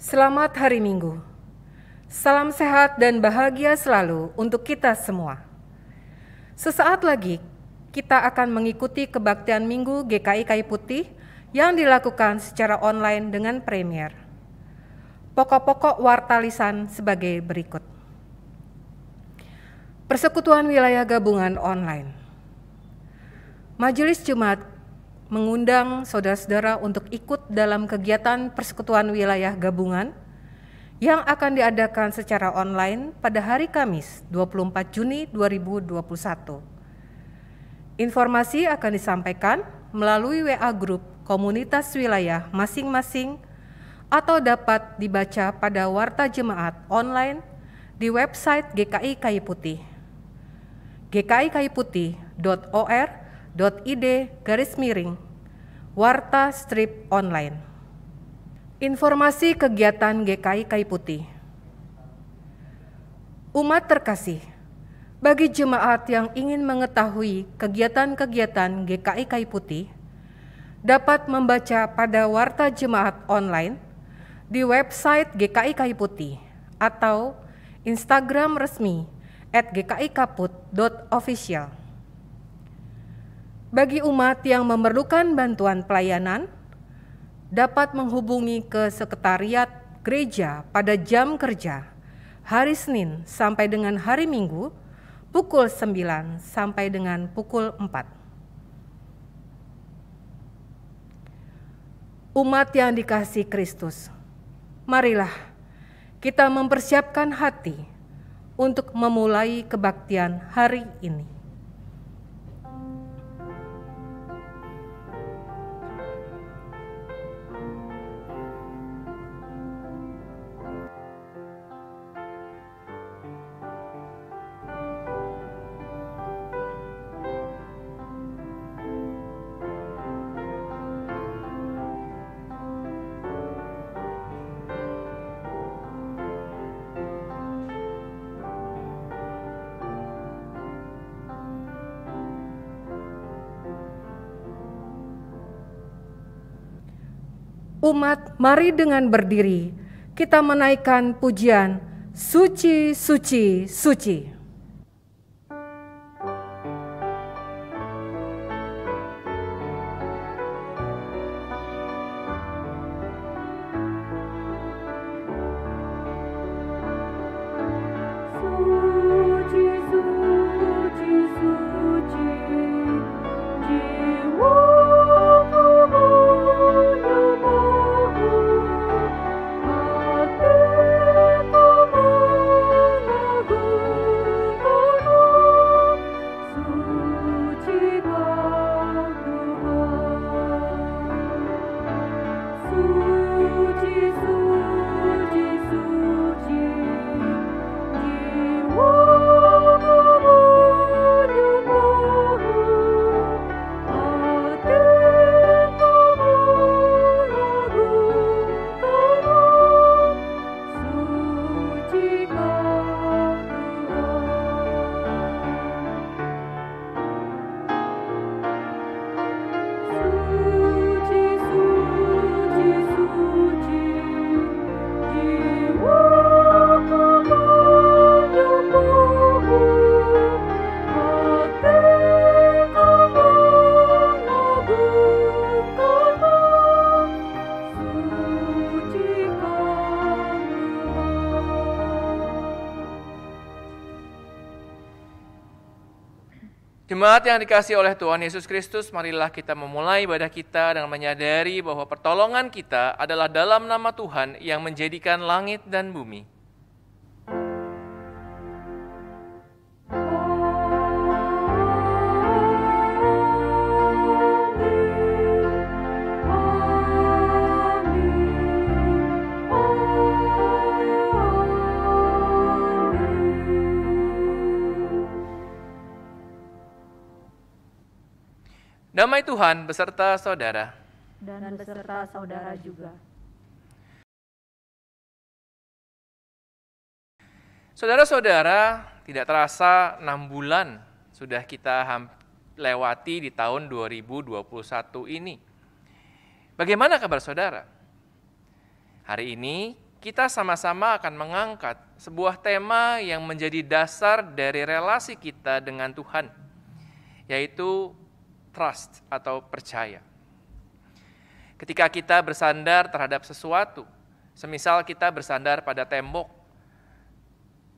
Selamat hari Minggu. Salam sehat dan bahagia selalu untuk kita semua. Sesaat lagi kita akan mengikuti kebaktian Minggu GKI Kayu Putih yang dilakukan secara online dengan Premier. Pokok-pokok warta lisan sebagai berikut. Persekutuan Wilayah Gabungan Online. Majelis Jumat mengundang saudara-saudara untuk ikut dalam kegiatan Persekutuan Wilayah Gabungan yang akan diadakan secara online pada hari Kamis 24 Juni 2021. Informasi akan disampaikan melalui WA Group komunitas wilayah masing-masing atau dapat dibaca pada warta jemaat online di website GKI Kayu Putih gkikayuputih.or.id/warta strip online. Informasi kegiatan GKI Kayu Putih. Umat terkasih, bagi jemaat yang ingin mengetahui kegiatan-kegiatan GKI Kayu Putih, dapat membaca pada warta jemaat online di website GKI Kayu Putih atau Instagram resmi @gkikaput.official. Bagi umat yang memerlukan bantuan pelayanan, dapat menghubungi ke Sekretariat Gereja pada jam kerja hari Senin sampai dengan hari Minggu pukul 9 sampai dengan pukul 4. Umat yang dikasihi Kristus, marilah kita mempersiapkan hati untuk memulai kebaktian hari ini. Umat, mari dengan berdiri, kita menaikkan pujian, Suci, Suci, Suci. Jemaat yang dikasihi oleh Tuhan Yesus Kristus, marilah kita memulai ibadah kita dengan menyadari bahwa pertolongan kita adalah dalam nama Tuhan yang menjadikan langit dan bumi. Damai Tuhan beserta saudara. Dan beserta saudara juga. Saudara-saudara, tidak terasa 6 bulan sudah kita lewati di tahun 2021 ini. Bagaimana kabar saudara? Hari ini kita sama-sama akan mengangkat sebuah tema yang menjadi dasar dari relasi kita dengan Tuhan, yaitu trust atau percaya. Ketika kita bersandar terhadap sesuatu, semisal kita bersandar pada tembok,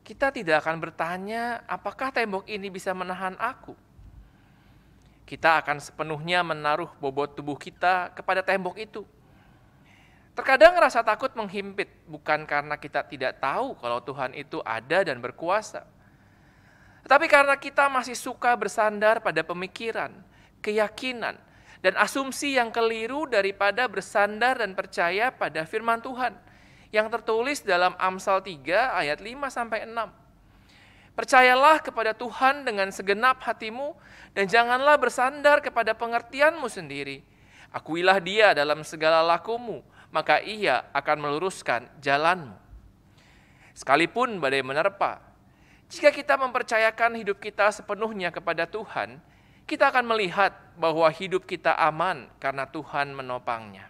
kita tidak akan bertanya, apakah tembok ini bisa menahan aku? Kita akan sepenuhnya menaruh bobot tubuh kita kepada tembok itu. Terkadang rasa takut menghimpit, bukan karena kita tidak tahu kalau Tuhan itu ada dan berkuasa, tetapi karena kita masih suka bersandar pada pemikiran, keyakinan, dan asumsi yang keliru daripada bersandar dan percaya pada firman Tuhan yang tertulis dalam Amsal 3 ayat 5-6. Percayalah kepada Tuhan dengan segenap hatimu dan janganlah bersandar kepada pengertianmu sendiri. Akuilah Dia dalam segala lakumu, maka Ia akan meluruskan jalanmu. Sekalipun badai menerpa, jika kita mempercayakan hidup kita sepenuhnya kepada Tuhan, kita akan melihat bahwa hidup kita aman karena Tuhan menopangnya.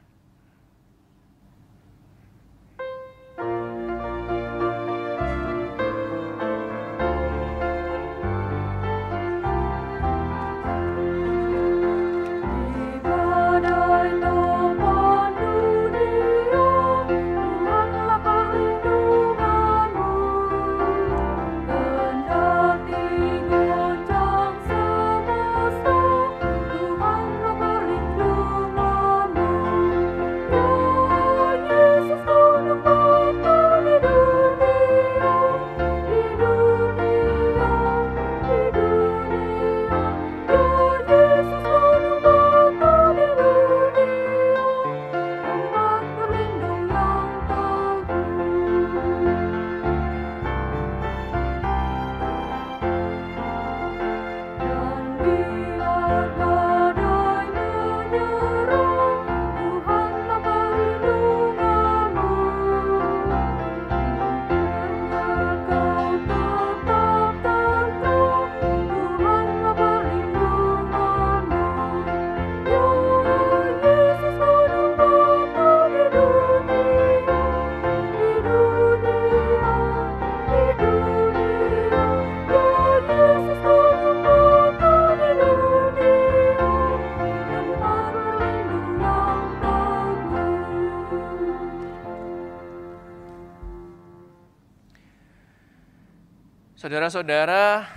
Saudara-saudara,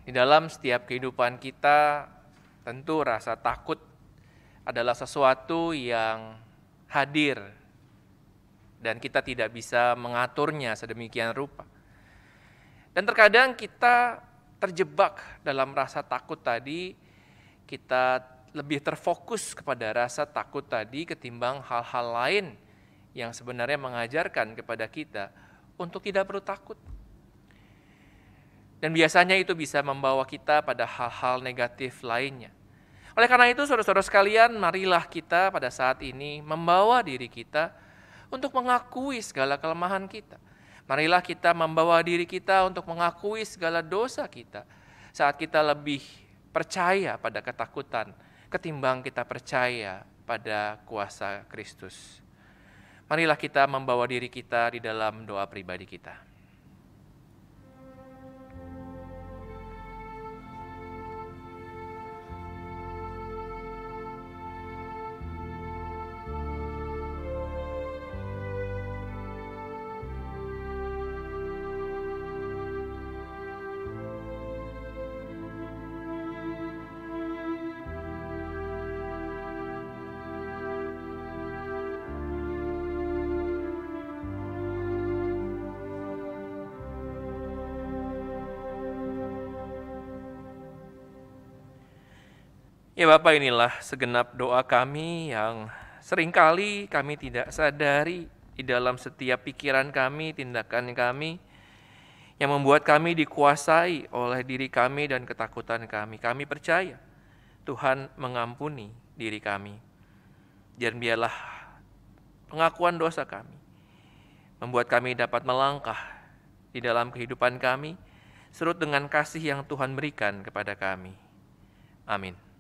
di dalam setiap kehidupan kita, tentu rasa takut adalah sesuatu yang hadir dan kita tidak bisa mengaturnya sedemikian rupa. Dan terkadang kita terjebak dalam rasa takut tadi, kita lebih terfokus kepada rasa takut tadi ketimbang hal-hal lain yang sebenarnya mengajarkan kepada kita untuk tidak perlu takut. Dan biasanya itu bisa membawa kita pada hal-hal negatif lainnya. Oleh karena itu, saudara-saudara sekalian, marilah kita pada saat ini membawa diri kita untuk mengakui segala kelemahan kita. Marilah kita membawa diri kita untuk mengakui segala dosa kita saat kita lebih percaya pada ketakutan ketimbang kita percaya pada kuasa Kristus. Marilah kita membawa diri kita di dalam doa pribadi kita. Ya Bapa, inilah segenap doa kami yang seringkali kami tidak sadari di dalam setiap pikiran kami, tindakan kami, yang membuat kami dikuasai oleh diri kami dan ketakutan kami. Kami percaya Tuhan mengampuni diri kami. Dan biarlah pengakuan dosa kami membuat kami dapat melangkah di dalam kehidupan kami, surut dengan kasih yang Tuhan berikan kepada kami. Amin.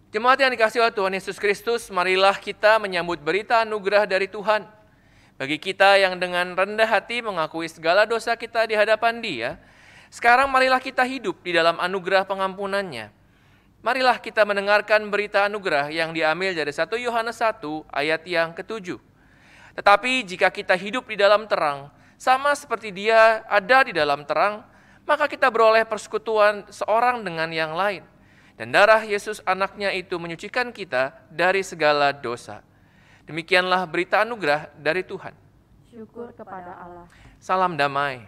Jemaat yang dikasihi oleh Tuhan Yesus Kristus, marilah kita menyambut berita anugerah dari Tuhan. Bagi kita yang dengan rendah hati mengakui segala dosa kita di hadapan Dia, sekarang marilah kita hidup di dalam anugerah pengampunannya. Marilah kita mendengarkan berita anugerah yang diambil dari 1 Yohanes 1 ayat yang ke-7. Tetapi jika kita hidup di dalam terang, sama seperti Dia ada di dalam terang, maka kita beroleh persekutuan seorang dengan yang lain. Dan darah Yesus anaknya itu menyucikan kita dari segala dosa. Demikianlah berita anugerah dari Tuhan. Syukur kepada Allah. Salam damai.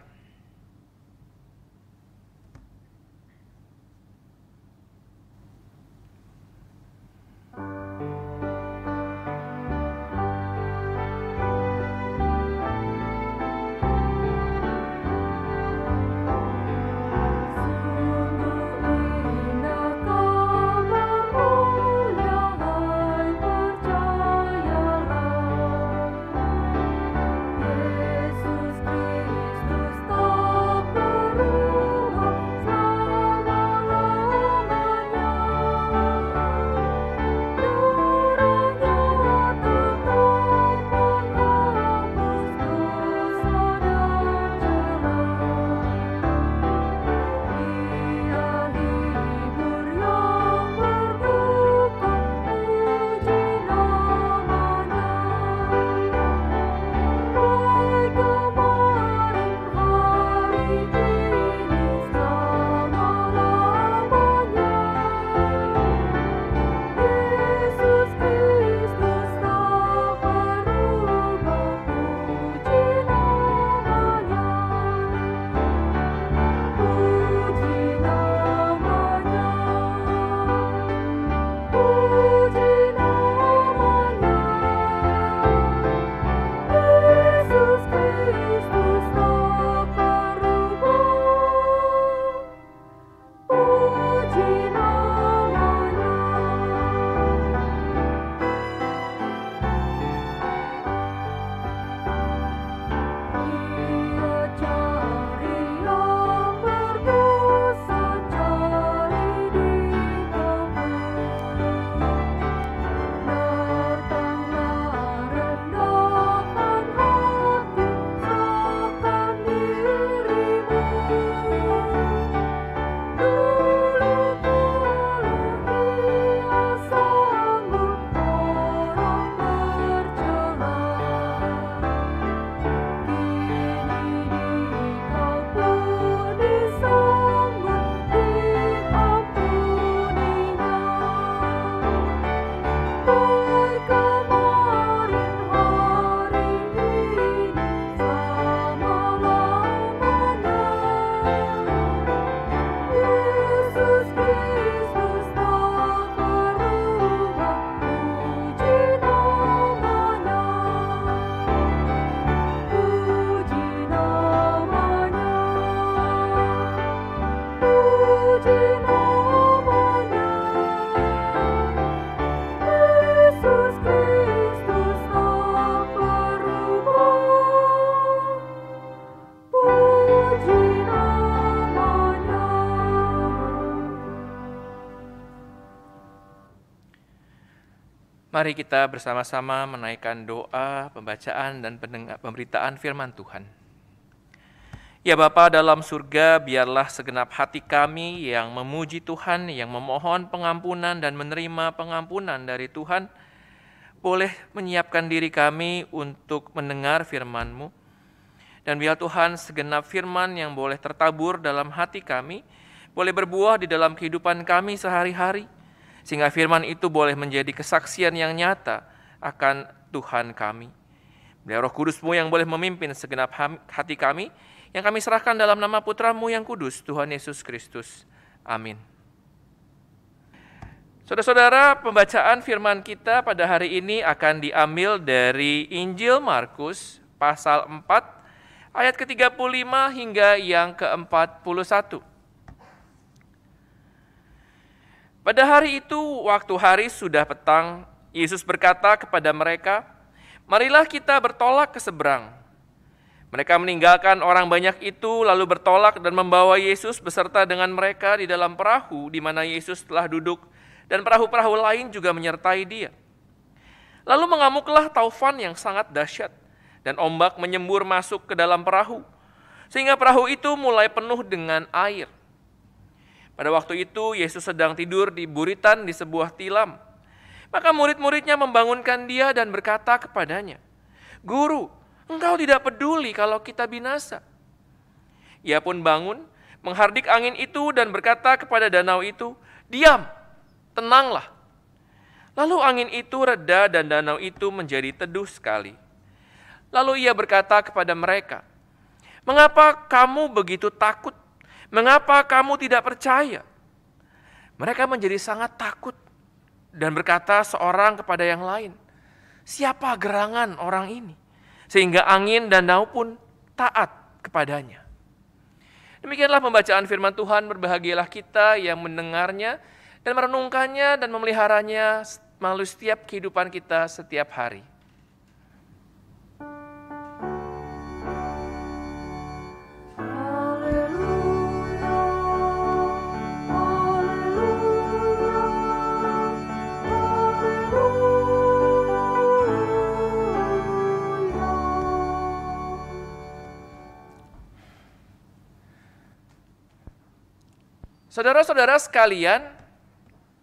Mari kita bersama-sama menaikkan doa, pembacaan, dan pemberitaan firman Tuhan. Ya Bapa dalam surga, biarlah segenap hati kami yang memuji Tuhan, yang memohon pengampunan dan menerima pengampunan dari Tuhan, boleh menyiapkan diri kami untuk mendengar firman-Mu. Dan biar Tuhan segenap firman yang boleh tertabur dalam hati kami, boleh berbuah di dalam kehidupan kami sehari-hari, sehingga firman itu boleh menjadi kesaksian yang nyata akan Tuhan kami. Biar Roh Kudus-Mu yang boleh memimpin segenap hati kami, yang kami serahkan dalam nama Putra-Mu yang kudus, Tuhan Yesus Kristus. Amin. Saudara-saudara, pembacaan firman kita pada hari ini akan diambil dari Injil Markus pasal 4, ayat ke-35 hingga yang ke-41. Pada hari itu, waktu hari sudah petang, Yesus berkata kepada mereka, "Marilah kita bertolak ke seberang." Mereka meninggalkan orang banyak itu, lalu bertolak dan membawa Yesus beserta dengan mereka di dalam perahu di mana Yesus telah duduk, dan perahu-perahu lain juga menyertai dia. Lalu mengamuklah taufan yang sangat dahsyat, dan ombak menyembur masuk ke dalam perahu, sehingga perahu itu mulai penuh dengan air. Pada waktu itu Yesus sedang tidur di buritan di sebuah tilam. Maka murid-muridnya membangunkan dia dan berkata kepadanya, "Guru, engkau tidak peduli kalau kita binasa." Ia pun bangun, menghardik angin itu dan berkata kepada danau itu, "Diam, tenanglah." Lalu angin itu reda dan danau itu menjadi teduh sekali. Lalu ia berkata kepada mereka, "Mengapa kamu begitu takut? Mengapa kamu tidak percaya?" Mereka menjadi sangat takut dan berkata seorang kepada yang lain, "Siapa gerangan orang ini? Sehingga angin dan danau pun taat kepadanya." Demikianlah pembacaan firman Tuhan. Berbahagialah kita yang mendengarnya dan merenungkannya dan memeliharanya melalui setiap kehidupan kita setiap hari. Saudara-saudara sekalian,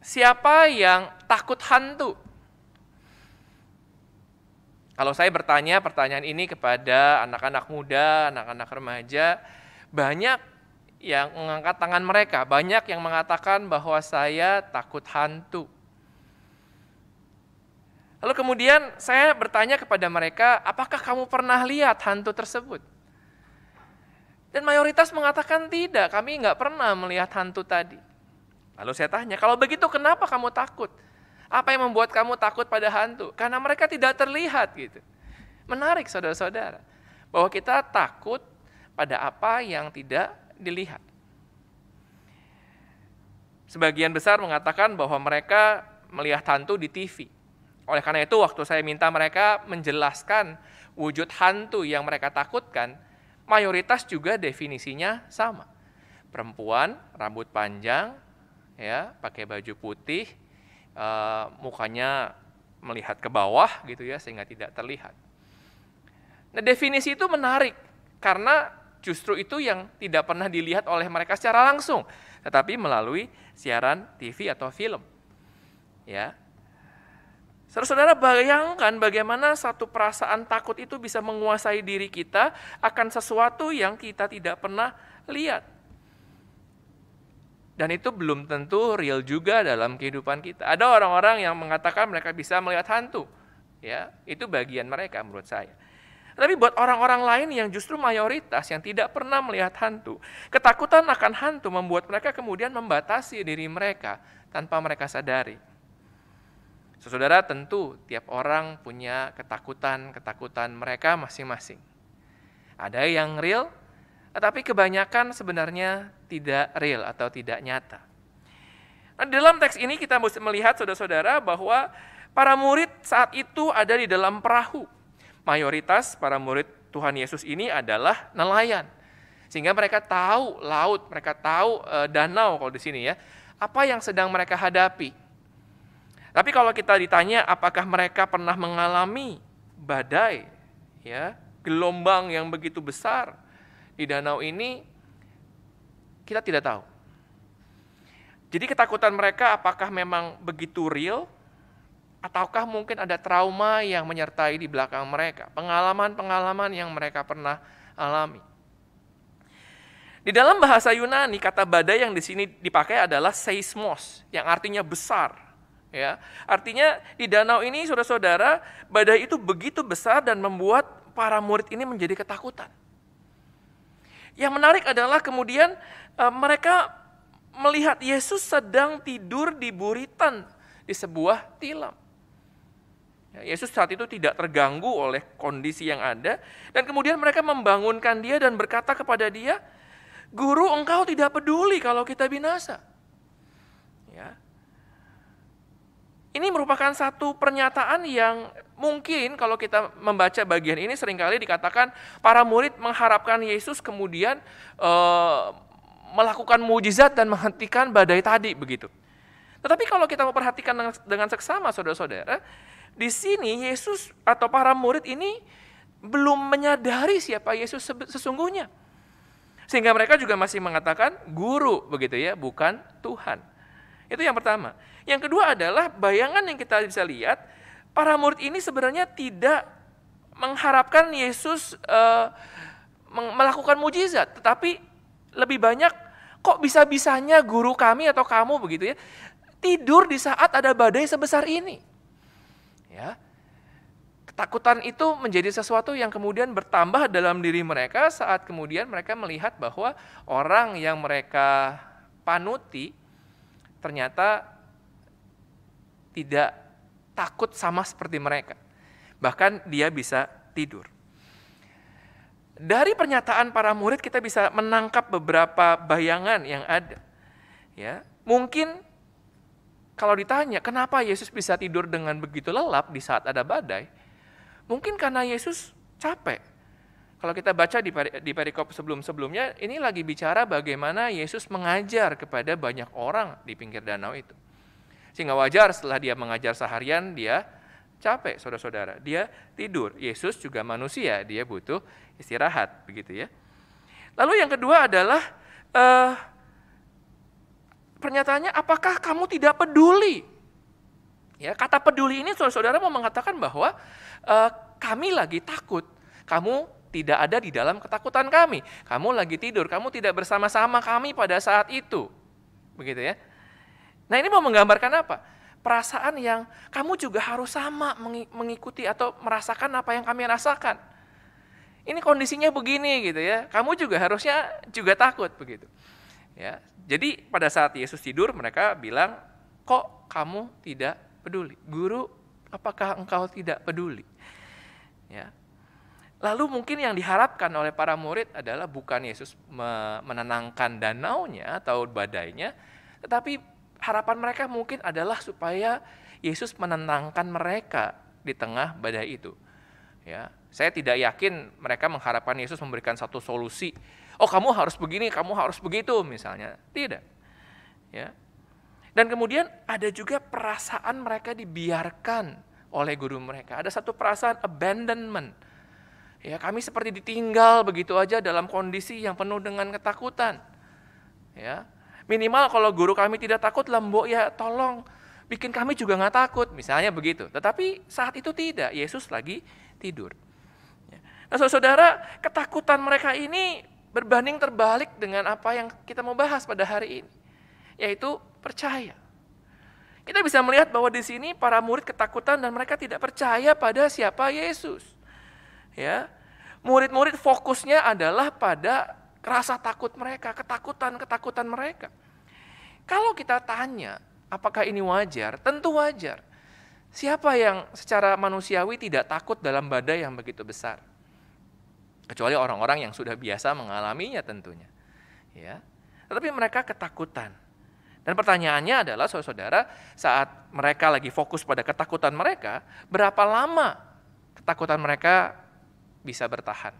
siapa yang takut hantu? Kalau saya bertanya pertanyaan ini kepada anak-anak muda, anak-anak remaja, banyak yang mengangkat tangan mereka, banyak yang mengatakan bahwa saya takut hantu. Lalu kemudian saya bertanya kepada mereka, apakah kamu pernah lihat hantu tersebut? Dan mayoritas mengatakan tidak, kami nggak pernah melihat hantu tadi. Lalu saya tanya, kalau begitu kenapa kamu takut? Apa yang membuat kamu takut pada hantu? Karena mereka tidak terlihat gitu. Menarik saudara-saudara, bahwa kita takut pada apa yang tidak dilihat. Sebagian besar mengatakan bahwa mereka melihat hantu di TV. Oleh karena itu waktu saya minta mereka menjelaskan wujud hantu yang mereka takutkan, mayoritas juga definisinya sama. Perempuan, rambut panjang, ya, pakai baju putih, mukanya melihat ke bawah gitu ya, sehingga tidak terlihat. Nah, definisi itu menarik karena justru itu yang tidak pernah dilihat oleh mereka secara langsung, tetapi melalui siaran TV atau film. Ya. Saudara-saudara, bayangkan bagaimana satu perasaan takut itu bisa menguasai diri kita akan sesuatu yang kita tidak pernah lihat. Dan itu belum tentu real juga dalam kehidupan kita. Ada orang-orang yang mengatakan mereka bisa melihat hantu. Ya, itu bagian mereka menurut saya. Tapi buat orang-orang lain yang justru mayoritas yang tidak pernah melihat hantu, ketakutan akan hantu membuat mereka kemudian membatasi diri mereka tanpa mereka sadari. Saudara, tentu tiap orang punya ketakutan mereka masing-masing. Ada yang real, tetapi kebanyakan sebenarnya tidak real atau tidak nyata. Nah, dalam teks ini kita mesti melihat saudara-saudara bahwa para murid saat itu ada di dalam perahu. Mayoritas para murid Tuhan Yesus ini adalah nelayan. Sehingga mereka tahu laut, mereka tahu danau kalau di sini ya, apa yang sedang mereka hadapi. Tapi kalau kita ditanya apakah mereka pernah mengalami badai, ya, gelombang yang begitu besar di danau ini, kita tidak tahu. Jadi ketakutan mereka apakah memang begitu real, ataukah mungkin ada trauma yang menyertai di belakang mereka, pengalaman-pengalaman yang mereka pernah alami. Di dalam bahasa Yunani, kata badai yang di sini dipakai adalah seismos, yang artinya besar. Ya, artinya di danau ini saudara-saudara, badai itu begitu besar dan membuat para murid ini menjadi ketakutan. Yang menarik adalah kemudian mereka melihat Yesus sedang tidur di buritan di sebuah tilam. Ya, Yesus saat itu tidak terganggu oleh kondisi yang ada, dan kemudian mereka membangunkan dia dan berkata kepada dia, "Guru, engkau tidak peduli kalau kita binasa." Ya. Ini merupakan satu pernyataan yang mungkin kalau kita membaca bagian ini seringkali dikatakan para murid mengharapkan Yesus kemudian melakukan mujizat dan menghentikan badai tadi begitu. Tetapi kalau kita memperhatikan dengan seksama, saudara-saudara, di sini Yesus atau para murid ini belum menyadari siapa Yesus sesungguhnya. Sehingga mereka juga masih mengatakan guru, begitu ya, bukan Tuhan. Itu yang pertama. Yang kedua adalah bayangan yang kita bisa lihat, para murid ini sebenarnya tidak mengharapkan Yesus melakukan mujizat, tetapi lebih banyak, kok bisa-bisanya guru kami atau kamu, begitu ya, tidur di saat ada badai sebesar ini. Ya. Ketakutan itu menjadi sesuatu yang kemudian bertambah dalam diri mereka saat kemudian mereka melihat bahwa orang yang mereka panuti ternyata tidak takut sama seperti mereka. Bahkan dia bisa tidur. Dari pernyataan para murid kita bisa menangkap beberapa bayangan yang ada. Ya, mungkin kalau ditanya kenapa Yesus bisa tidur dengan begitu lelap di saat ada badai, mungkin karena Yesus capek. Kalau kita baca di perikop sebelum-sebelumnya, ini lagi bicara bagaimana Yesus mengajar kepada banyak orang di pinggir danau itu. Sehingga wajar setelah dia mengajar seharian, dia capek, saudara-saudara. Dia tidur. Yesus juga manusia, dia butuh istirahat, begitu ya. Lalu yang kedua adalah pernyataannya, apakah kamu tidak peduli? Ya, kata peduli ini saudara-saudara mau mengatakan bahwa kami lagi takut, kamu tidak ada di dalam ketakutan kami. Kamu lagi tidur, kamu tidak bersama-sama kami pada saat itu. Begitu ya. Nah, ini mau menggambarkan apa? Perasaan yang kamu juga harus sama mengikuti atau merasakan apa yang kami rasakan. Ini kondisinya begini gitu ya. Kamu juga harusnya juga takut begitu. Ya. Jadi pada saat Yesus tidur mereka bilang, "Kok kamu tidak peduli? Guru, apakah engkau tidak peduli?" Ya. Lalu mungkin yang diharapkan oleh para murid adalah bukan Yesus menenangkan danaunya atau badainya, tetapi harapan mereka mungkin adalah supaya Yesus menenangkan mereka di tengah badai itu. Ya, saya tidak yakin mereka mengharapkan Yesus memberikan satu solusi. Oh, kamu harus begini, kamu harus begitu misalnya. Tidak. Ya. Dan kemudian ada juga perasaan mereka dibiarkan oleh guru mereka. Ada satu perasaan abandonment. Ya, kami seperti ditinggal begitu aja dalam kondisi yang penuh dengan ketakutan. Ya. Minimal kalau guru kami tidak takut, Mbok ya tolong bikin kami juga nggak takut, misalnya begitu. Tetapi saat itu tidak, Yesus lagi tidur. Nah, saudara, ketakutan mereka ini berbanding terbalik dengan apa yang kita mau bahas pada hari ini, yaitu percaya. Kita bisa melihat bahwa di sini para murid ketakutan dan mereka tidak percaya pada siapa Yesus. Ya, murid-murid fokusnya adalah pada rasa takut mereka, ketakutan mereka. Kalau kita tanya, apakah ini wajar? Tentu wajar. Siapa yang secara manusiawi tidak takut dalam badai yang begitu besar? Kecuali orang-orang yang sudah biasa mengalaminya tentunya. Ya. Tetapi mereka ketakutan. Dan pertanyaannya adalah, saudara, saat mereka lagi fokus pada ketakutan mereka, berapa lama ketakutan mereka bisa bertahan?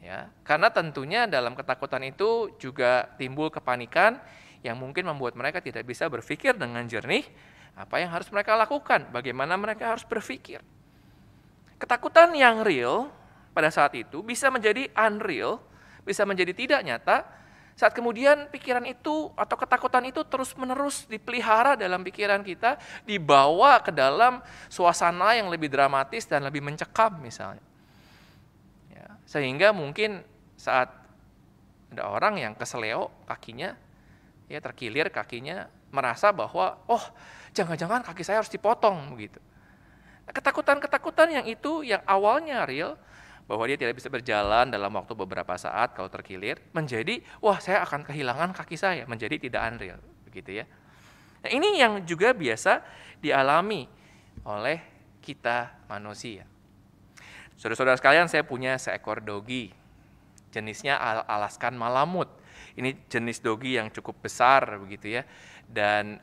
Ya, karena tentunya dalam ketakutan itu juga timbul kepanikan yang mungkin membuat mereka tidak bisa berpikir dengan jernih apa yang harus mereka lakukan, bagaimana mereka harus berpikir. Ketakutan yang real pada saat itu bisa menjadi unreal, bisa menjadi tidak nyata saat kemudian pikiran itu atau ketakutan itu terus-menerus dipelihara dalam pikiran kita, dibawa ke dalam suasana yang lebih dramatis dan lebih mencekam misalnya. Sehingga mungkin saat ada orang yang keseleo kakinya, ya terkilir kakinya, merasa bahwa oh jangan-jangan kaki saya harus dipotong begitu. Ketakutan-ketakutan yang itu yang awalnya real, bahwa dia tidak bisa berjalan dalam waktu beberapa saat kalau terkilir, menjadi wah saya akan kehilangan kaki saya, menjadi tidak unreal begitu ya. Nah, ini yang juga biasa dialami oleh kita manusia. Saudara-saudara sekalian, saya punya seekor dogi, jenisnya Alaskan Malamut. Ini jenis dogi yang cukup besar begitu ya, dan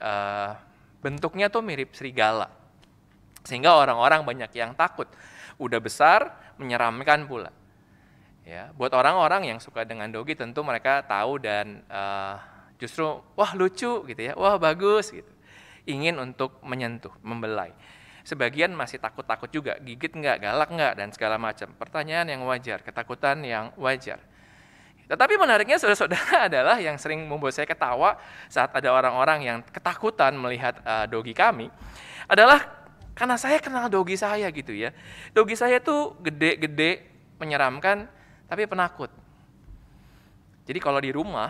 bentuknya tuh mirip serigala, sehingga orang-orang banyak yang takut. Udah besar, menyeramkan pula. Ya, buat orang-orang yang suka dengan dogi tentu mereka tahu dan Justru wah lucu gitu ya, wah bagus gitu. Ingin untuk menyentuh, membelai. Sebagian masih takut-takut juga, gigit nggak, galak nggak, dan segala macam. Pertanyaan yang wajar, ketakutan yang wajar. Tetapi menariknya saudara-saudara adalah yang sering membuat saya ketawa saat ada orang-orang yang ketakutan melihat dogi kami, adalah karena saya kenal dogi saya gitu ya. Dogi saya tuh gede-gede, menyeramkan, tapi penakut. Jadi kalau di rumah,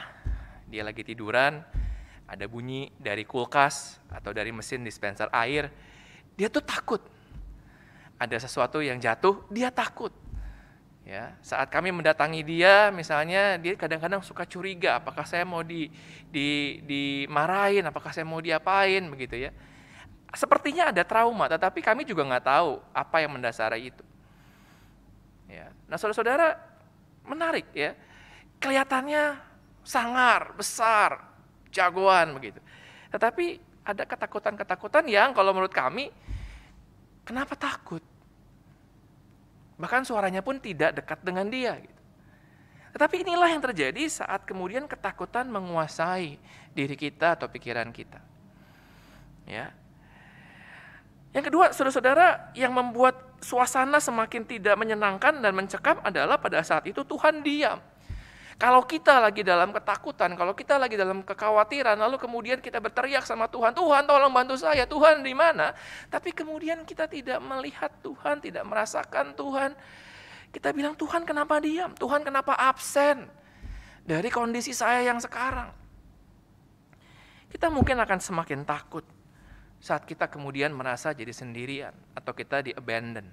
dia lagi tiduran, ada bunyi dari kulkas atau dari mesin dispenser air, dia tuh takut. Ada sesuatu yang jatuh, dia takut. Ya, saat kami mendatangi dia, misalnya dia kadang-kadang suka curiga, apakah saya mau dimarahin, apakah saya mau diapain, begitu ya. Sepertinya ada trauma, tetapi kami juga nggak tahu apa yang mendasari itu. Ya. Nah, saudara-saudara, menarik ya. Kelihatannya sangar, besar, jagoan begitu. Tetapi ada ketakutan-ketakutan yang kalau menurut kami, kenapa takut? Bahkan suaranya pun tidak dekat dengan dia. Gitu. Tetapi inilah yang terjadi saat kemudian ketakutan menguasai diri kita atau pikiran kita. Ya. Yang kedua, saudara-saudara, yang membuat suasana semakin tidak menyenangkan dan mencekam adalah pada saat itu Tuhan diam. Kalau kita lagi dalam ketakutan, kalau kita lagi dalam kekhawatiran, lalu kemudian kita berteriak sama Tuhan, Tuhan tolong bantu saya, Tuhan di mana? Tapi kemudian kita tidak melihat Tuhan, tidak merasakan Tuhan. Kita bilang, Tuhan kenapa diam? Tuhan kenapa absen dari kondisi saya yang sekarang? Kita mungkin akan semakin takut saat kita kemudian merasa jadi sendirian atau kita di-abandon.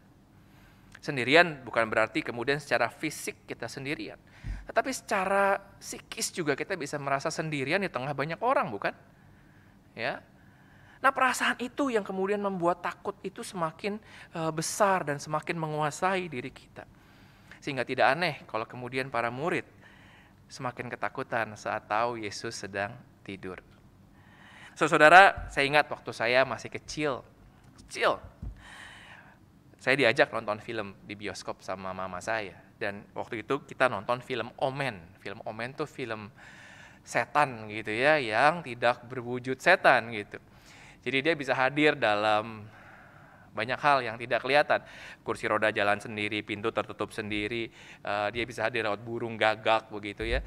Sendirian bukan berarti kemudian secara fisik kita sendirian. Tetapi secara psikis juga kita bisa merasa sendirian di tengah banyak orang, bukan? Ya. Nah, perasaan itu yang kemudian membuat takut itu semakin besar dan semakin menguasai diri kita. Sehingga tidak aneh kalau kemudian para murid semakin ketakutan saat tahu Yesus sedang tidur. Saudara, saya ingat waktu saya masih kecil. Saya diajak nonton film di bioskop sama mama saya. Dan waktu itu kita nonton film Omen. Film Omen tuh film setan gitu ya, yang tidak berwujud setan gitu. Jadi dia bisa hadir dalam banyak hal yang tidak kelihatan. Kursi roda jalan sendiri, pintu tertutup sendiri, dia bisa hadir lewat burung gagak begitu ya.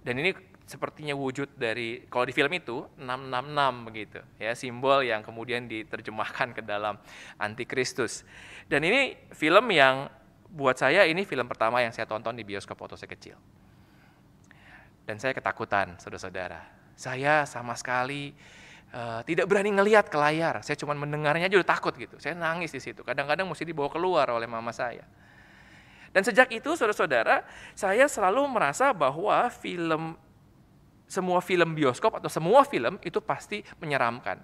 Dan ini sepertinya wujud dari, kalau di film itu 666 begitu ya, simbol yang kemudian diterjemahkan ke dalam antikristus. Dan ini film yang buat saya, ini film pertama yang saya tonton di bioskop waktu saya kecil. Dan saya ketakutan, saudara-saudara. Saya sama sekali tidak berani ngelihat ke layar. Saya cuma mendengarnya aja udah takut gitu. Saya nangis di situ. Kadang-kadang mesti dibawa keluar oleh mama saya. Dan sejak itu, saudara-saudara, saya selalu merasa bahwa semua film bioskop atau semua film itu pasti menyeramkan,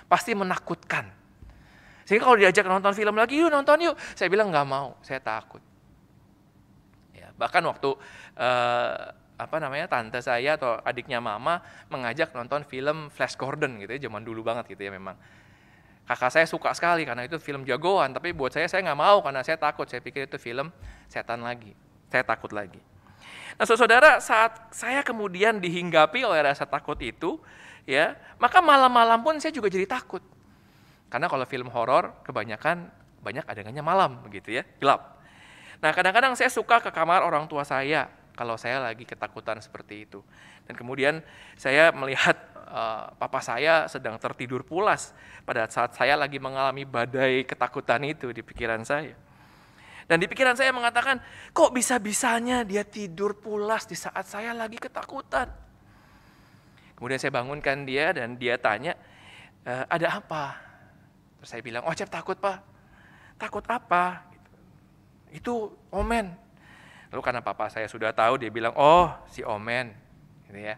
pasti menakutkan. Sehingga kalau diajak nonton film lagi, yuk nonton yuk, saya bilang nggak mau, saya takut. Ya, bahkan waktu tante saya atau adiknya mama mengajak nonton film Flash Gordon gitu ya, zaman dulu banget gitu ya memang. Kakak saya suka sekali karena itu film jagoan, tapi buat saya nggak mau karena saya takut, saya pikir itu film setan lagi, saya takut lagi. Nah, saudara, saat saya kemudian dihinggapi oleh rasa takut itu, ya, maka malam-malam pun saya juga jadi takut. Karena kalau film horor kebanyakan banyak adegannya malam begitu ya, gelap. Nah, kadang-kadang saya suka ke kamar orang tua saya kalau saya lagi ketakutan seperti itu. Dan kemudian saya melihat papa saya sedang tertidur pulas pada saat saya lagi mengalami badai ketakutan itu di pikiran saya. Dan di pikiran saya mengatakan, kok bisa-bisanya dia tidur pulas di saat saya lagi ketakutan? Kemudian saya bangunkan dia dan dia tanya, ada apa? Terus saya bilang, oh Cep takut Pak. Takut apa? Itu Omen. Lalu karena papa saya sudah tahu, dia bilang, oh si Omen. Gitu ya.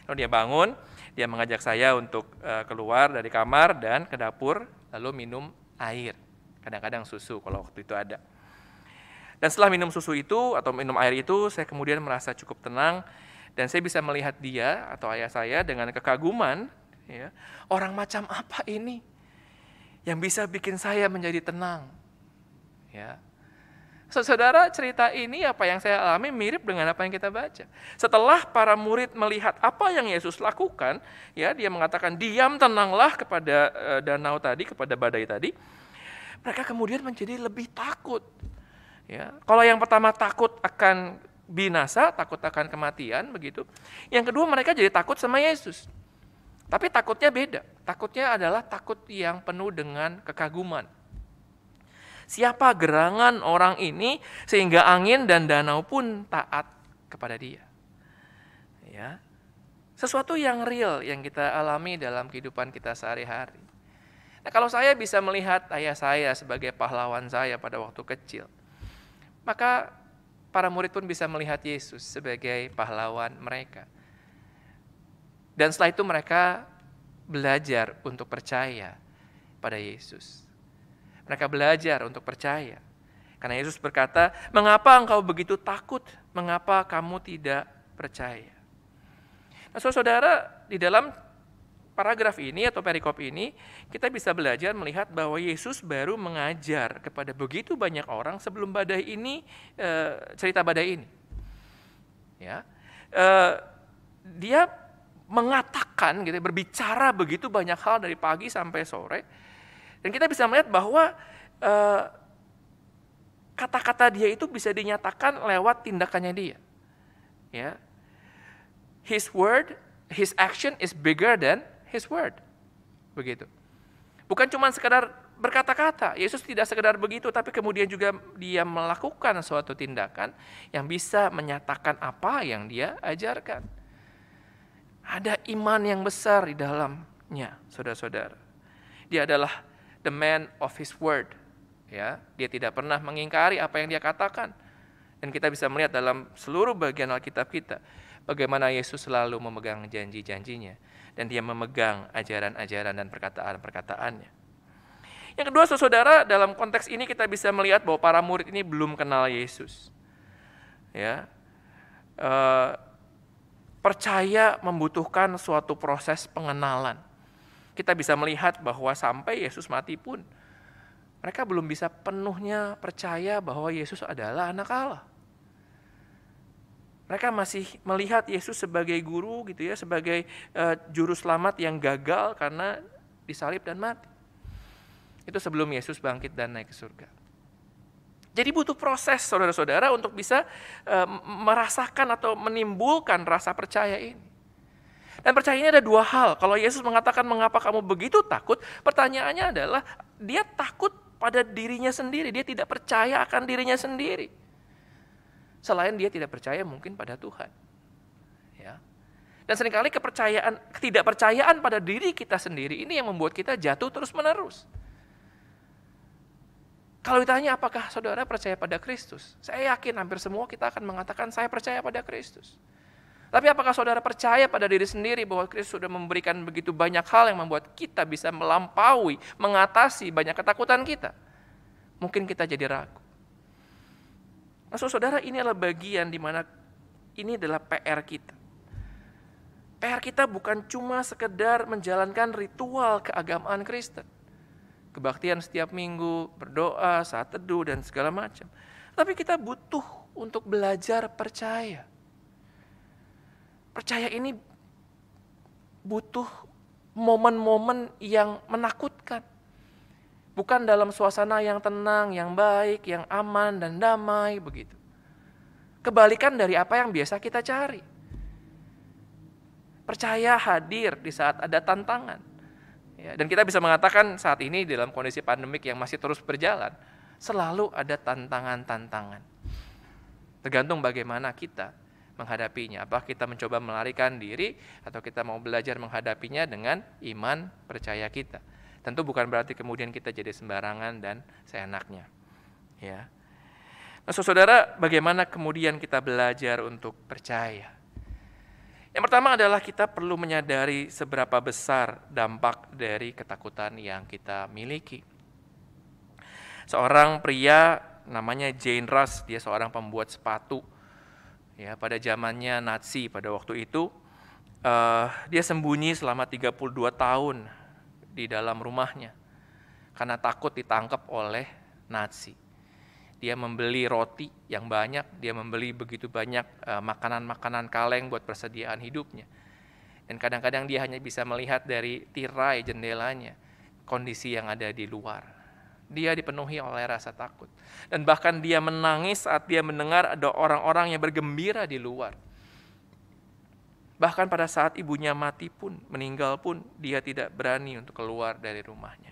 Lalu dia bangun, dia mengajak saya untuk keluar dari kamar dan ke dapur, lalu minum air. Kadang-kadang susu kalau waktu itu ada. Dan setelah minum susu itu atau minum air itu, saya kemudian merasa cukup tenang dan saya bisa melihat dia atau ayah saya dengan kekaguman. Ya, orang macam apa ini yang bisa bikin saya menjadi tenang? Ya, Saudara, cerita ini apa yang saya alami mirip dengan apa yang kita baca. Setelah para murid melihat apa yang Yesus lakukan, ya, dia mengatakan diam, tenanglah kepada danau tadi, kepada badai tadi. Mereka kemudian menjadi lebih takut. Ya, kalau yang pertama takut akan binasa, takut akan kematian, begitu. Yang kedua mereka jadi takut sama Yesus. Tapi takutnya beda. Takutnya adalah takut yang penuh dengan kekaguman. Siapa gerangan orang ini sehingga angin dan danau pun taat kepada dia. Ya. Sesuatu yang real yang kita alami dalam kehidupan kita sehari-hari. Nah, kalau saya bisa melihat ayah saya sebagai pahlawan saya pada waktu kecil, maka para murid pun bisa melihat Yesus sebagai pahlawan mereka. Dan setelah itu mereka belajar untuk percaya pada Yesus. Mereka belajar untuk percaya. Karena Yesus berkata, mengapa engkau begitu takut? Mengapa kamu tidak percaya? Nah, saudara, di dalam paragraf ini atau perikop ini, kita bisa belajar melihat bahwa Yesus baru mengajar kepada begitu banyak orang sebelum badai ini, cerita badai ini. Ya, dia mengatakan, gitu, berbicara begitu banyak hal dari pagi sampai sore. Dan kita bisa melihat bahwa kata-kata dia itu bisa dinyatakan lewat tindakannya dia. Ya. His word, his action is bigger than his word. Begitu. Bukan cuma sekedar berkata-kata. Yesus tidak sekedar begitu, tapi kemudian juga dia melakukan suatu tindakan yang bisa menyatakan apa yang dia ajarkan. Ada iman yang besar di dalamnya, saudara-saudara. Dia adalah the man of his word. Ya, dia tidak pernah mengingkari apa yang dia katakan. Dan kita bisa melihat dalam seluruh bagian Alkitab kita bagaimana Yesus selalu memegang janji-janjinya dan dia memegang ajaran-ajaran dan perkataan-perkataannya. Yang kedua, saudara, dalam konteks ini kita bisa melihat bahwa para murid ini belum kenal Yesus. Ya, percaya membutuhkan suatu proses pengenalan. Kita bisa melihat bahwa sampai Yesus mati pun, mereka belum bisa penuhnya percaya bahwa Yesus adalah anak Allah. Mereka masih melihat Yesus sebagai guru, gitu ya, sebagai juru selamat yang gagal karena disalib dan mati. Itu sebelum Yesus bangkit dan naik ke surga. Jadi butuh proses, saudara-saudara, untuk bisa merasakan atau menimbulkan rasa percaya ini. Dan percaya ini ada dua hal. Kalau Yesus mengatakan mengapa kamu begitu takut, pertanyaannya adalah dia takut pada dirinya sendiri. Dia tidak percaya akan dirinya sendiri. Selain dia tidak percaya mungkin pada Tuhan. Ya. Dan seringkali ketidakpercayaan pada diri kita sendiri ini yang membuat kita jatuh terus-menerus. Kalau ditanya apakah saudara percaya pada Kristus, saya yakin hampir semua kita akan mengatakan saya percaya pada Kristus. Tapi apakah saudara percaya pada diri sendiri bahwa Kristus sudah memberikan begitu banyak hal yang membuat kita bisa melampaui, mengatasi banyak ketakutan kita? Mungkin kita jadi ragu. Nah, saudara, ini adalah bagian di mana ini adalah PR kita. PR kita bukan cuma sekedar menjalankan ritual keagamaan Kristen. Kebaktian setiap minggu, berdoa, saat teduh, dan segala macam. Tapi kita butuh untuk belajar percaya. Percaya ini butuh momen-momen yang menakutkan. Bukan dalam suasana yang tenang, yang baik, yang aman dan damai, begitu. Kebalikan dari apa yang biasa kita cari. Percaya hadir di saat ada tantangan. Ya, dan kita bisa mengatakan saat ini dalam kondisi pandemik yang masih terus berjalan, selalu ada tantangan-tantangan. Tergantung bagaimana kita menghadapinya. Apakah kita mencoba melarikan diri atau kita mau belajar menghadapinya dengan iman percaya kita. Tentu bukan berarti kemudian kita jadi sembarangan dan seenaknya. Ya. Nah, saudara, bagaimana kemudian kita belajar untuk percaya? Yang pertama adalah kita perlu menyadari seberapa besar dampak dari ketakutan yang kita miliki. Seorang pria namanya Jane Rush, dia seorang pembuat sepatu. Ya, pada zamannya Nazi pada waktu itu, dia sembunyi selama 32 tahun di dalam rumahnya karena takut ditangkap oleh Nazi. Dia membeli roti yang banyak, dia membeli begitu banyak makanan-makanan kaleng buat persediaan hidupnya. Dan kadang-kadang dia hanya bisa melihat dari tirai jendelanya kondisi yang ada di luar. Dia dipenuhi oleh rasa takut. Dan bahkan dia menangis saat dia mendengar ada orang-orang yang bergembira di luar. Bahkan pada saat ibunya mati pun, meninggal pun, dia tidak berani untuk keluar dari rumahnya.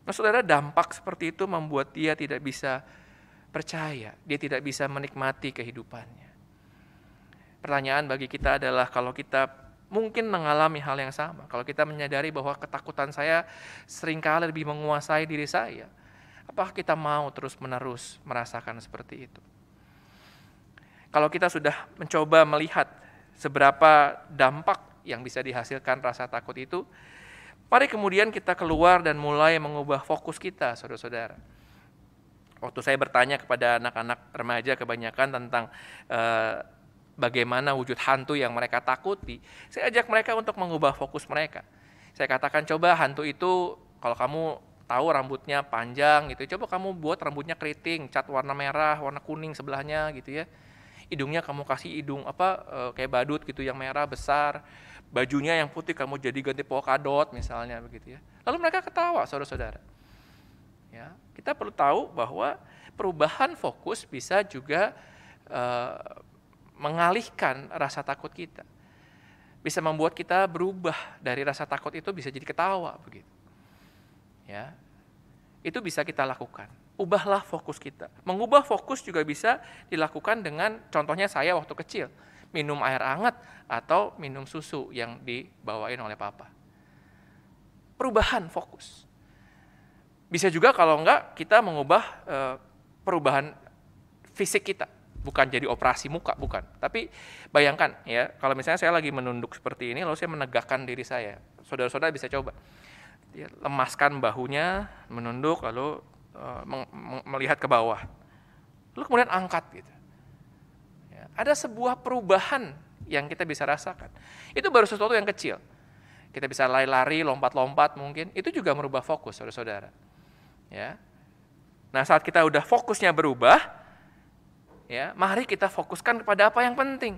Nah, saudara, dampak seperti itu membuat dia tidak bisa percaya, dia tidak bisa menikmati kehidupannya. Pertanyaan bagi kita adalah, kalau kita mungkin mengalami hal yang sama, kalau kita menyadari bahwa ketakutan saya seringkali lebih menguasai diri saya, apakah kita mau terus-menerus merasakan seperti itu? Kalau kita sudah mencoba melihat seberapa dampak yang bisa dihasilkan rasa takut itu, mari kemudian kita keluar dan mulai mengubah fokus kita, saudara-saudara. Waktu saya bertanya kepada anak-anak remaja kebanyakan tentang bagaimana wujud hantu yang mereka takuti, saya ajak mereka untuk mengubah fokus mereka. Saya katakan, coba hantu itu, kalau kamu tahu rambutnya panjang gitu, coba kamu buat rambutnya keriting, cat warna merah, warna kuning sebelahnya gitu ya. Hidungnya kamu kasih hidung kayak badut gitu yang merah besar, bajunya yang putih kamu jadi ganti polkadot misalnya begitu ya. Lalu mereka ketawa, saudara-saudara. Ya, kita perlu tahu bahwa perubahan fokus bisa juga mengalihkan rasa takut kita. Bisa membuat kita berubah dari rasa takut itu bisa jadi ketawa begitu. Ya. Itu bisa kita lakukan. Ubahlah fokus kita. Mengubah fokus juga bisa dilakukan dengan, contohnya saya waktu kecil, minum air hangat atau minum susu yang dibawain oleh papa. Perubahan fokus. Bisa juga kalau enggak, kita mengubah perubahan fisik kita. Bukan jadi operasi muka, bukan. Tapi bayangkan ya, kalau misalnya saya lagi menunduk seperti ini, lalu saya menegakkan diri saya. Saudara-saudara bisa coba. Lemaskan bahunya, menunduk, lalu melihat ke bawah. Lalu kemudian angkat gitu. Ya, ada sebuah perubahan yang kita bisa rasakan. Itu baru sesuatu yang kecil. Kita bisa lari-lari, lompat-lompat mungkin. Itu juga merubah fokus, saudara-saudara. Ya. Nah, saat kita udah fokusnya berubah, ya, mari kita fokuskan kepada apa yang penting.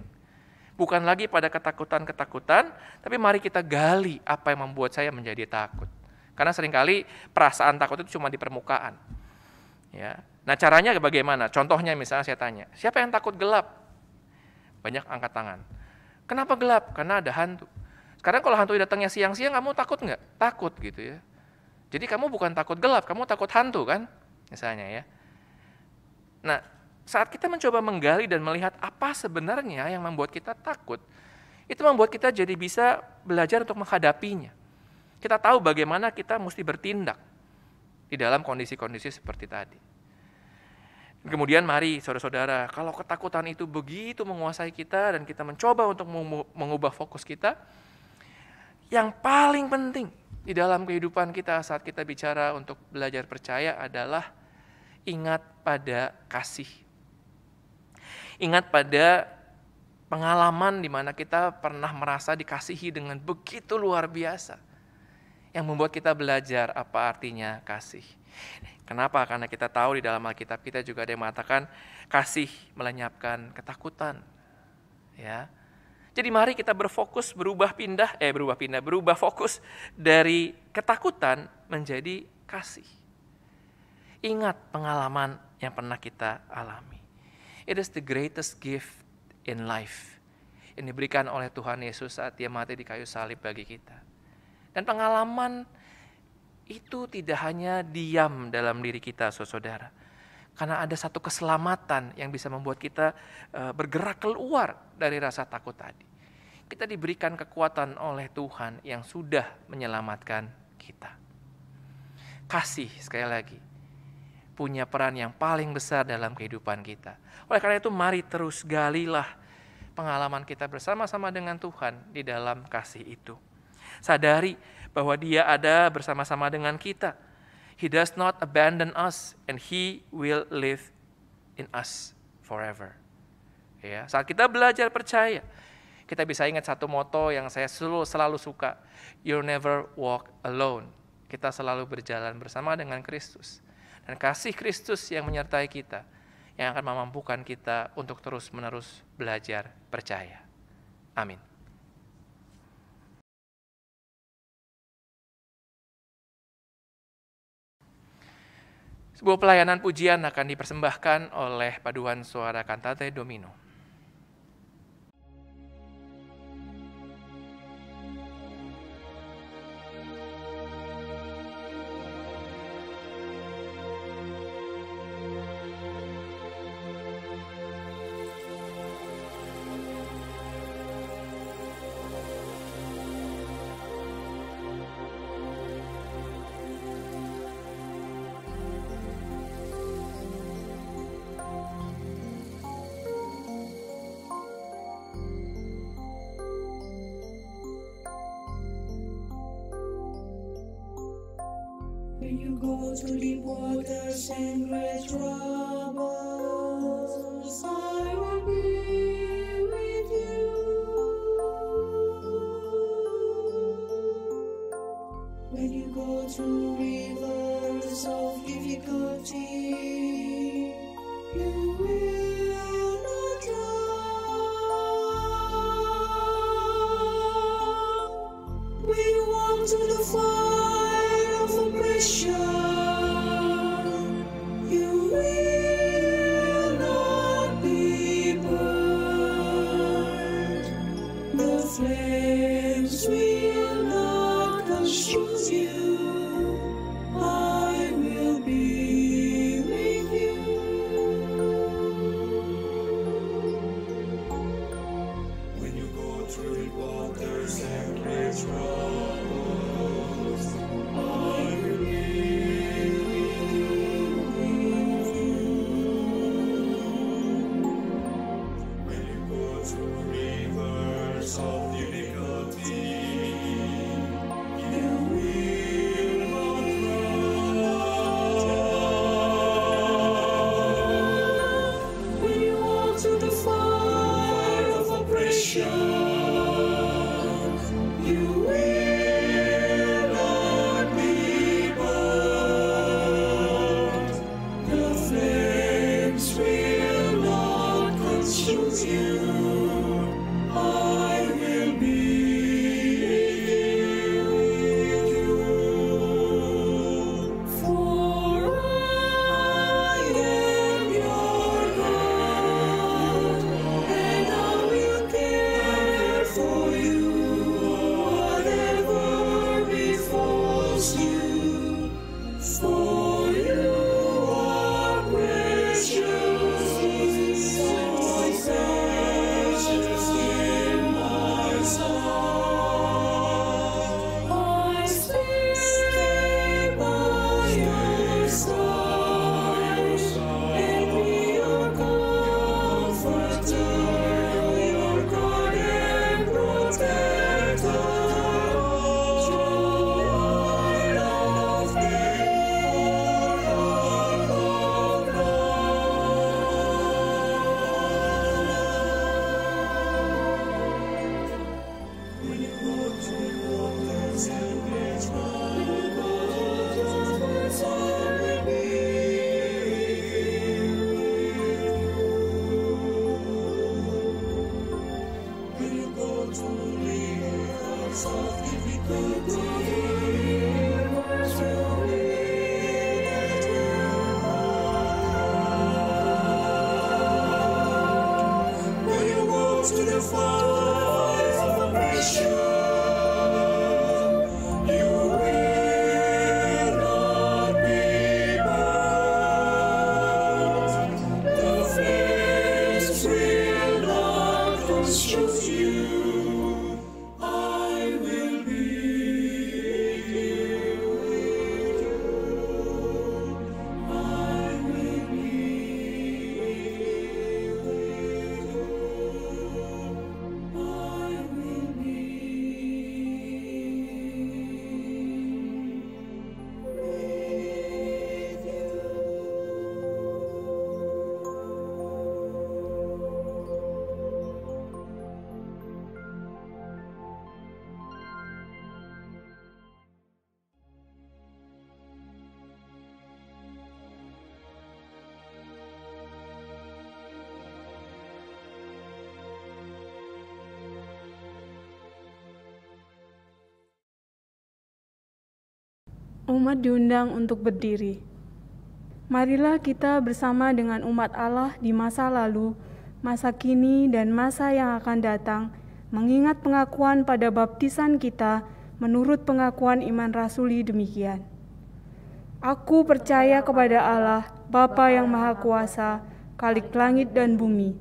Bukan lagi pada ketakutan-ketakutan, tapi mari kita gali apa yang membuat saya menjadi takut. Karena seringkali perasaan takut itu cuma di permukaan. Ya. Nah, caranya bagaimana? Contohnya misalnya saya tanya, siapa yang takut gelap? Banyak angkat tangan. Kenapa gelap? Karena ada hantu. Sekarang kalau hantu datangnya siang-siang, kamu takut nggak? Takut gitu ya. Jadi kamu bukan takut gelap, kamu takut hantu kan? Misalnya ya. Nah, saat kita mencoba menggali dan melihat apa sebenarnya yang membuat kita takut, itu membuat kita jadi bisa belajar untuk menghadapinya. Kita tahu bagaimana kita mesti bertindak di dalam kondisi-kondisi seperti tadi. Kemudian mari saudara-saudara, kalau ketakutan itu begitu menguasai kita dan kita mencoba untuk mengubah fokus kita, yang paling penting di dalam kehidupan kita saat kita bicara untuk belajar percaya adalah ingat pada kasih. Ingat pada pengalaman di mana kita pernah merasa dikasihi dengan begitu luar biasa. Yang membuat kita belajar apa artinya kasih. Kenapa? Karena kita tahu di dalam Alkitab kita juga ada yang mengatakan kasih melenyapkan ketakutan. Ya. Jadi mari kita berubah fokus dari ketakutan menjadi kasih. Ingat pengalaman yang pernah kita alami. It is the greatest gift in life yang diberikan oleh Tuhan Yesus saat Dia mati di kayu salib bagi kita. Dan pengalaman itu tidak hanya diam dalam diri kita, saudara. Karena ada satu keselamatan yang bisa membuat kita bergerak keluar dari rasa takut tadi. Kita diberikan kekuatan oleh Tuhan yang sudah menyelamatkan kita. Kasih, sekali lagi, punya peran yang paling besar dalam kehidupan kita. Oleh karena itu, mari terus galilah pengalaman kita bersama-sama dengan Tuhan di dalam kasih itu. Sadari bahwa Dia ada bersama-sama dengan kita. He does not abandon us and He will live in us forever. Ya, saat kita belajar percaya, kita bisa ingat satu moto yang saya selalu suka. You never walk alone. Kita selalu berjalan bersama dengan Kristus. dan kasih Kristus yang menyertai kita, yang akan memampukan kita untuk terus-menerus belajar percaya. Amin. Sebuah pelayanan pujian akan dipersembahkan oleh paduan suara Cantate Domino. When you go through deep waters and great troubles, I will be with you. When you go through rivers of difficulty, you will not drown. When you walk through the fire of oppression, you will not be burned. The flames will not consume you. I will be with you. When you go through the waters and great troubles, I will be with you. When you go through rivers of difficulty, you will not drown. When you walk through the fire of oppression, you will not be burned. The flames will not consume you. I will be with you. For I am your God, and I will care for you. Whatever befalls you, for you are precious in my sight. I stay by your side and be your comforter, your guard and protector. Joy of when you go through waters and great troubles, I will be with you. When you go through rivers of difficulty, when you walk through the fire of oppression, you will not be burned. The flames will not consume you. I will be with you. Umat diundang untuk berdiri. Marilah kita bersama dengan umat Allah di masa lalu, masa kini, dan masa yang akan datang, mengingat pengakuan pada baptisan kita menurut pengakuan iman rasuli demikian. Aku percaya kepada Allah, Bapa yang Maha Kuasa, Khalik langit dan bumi,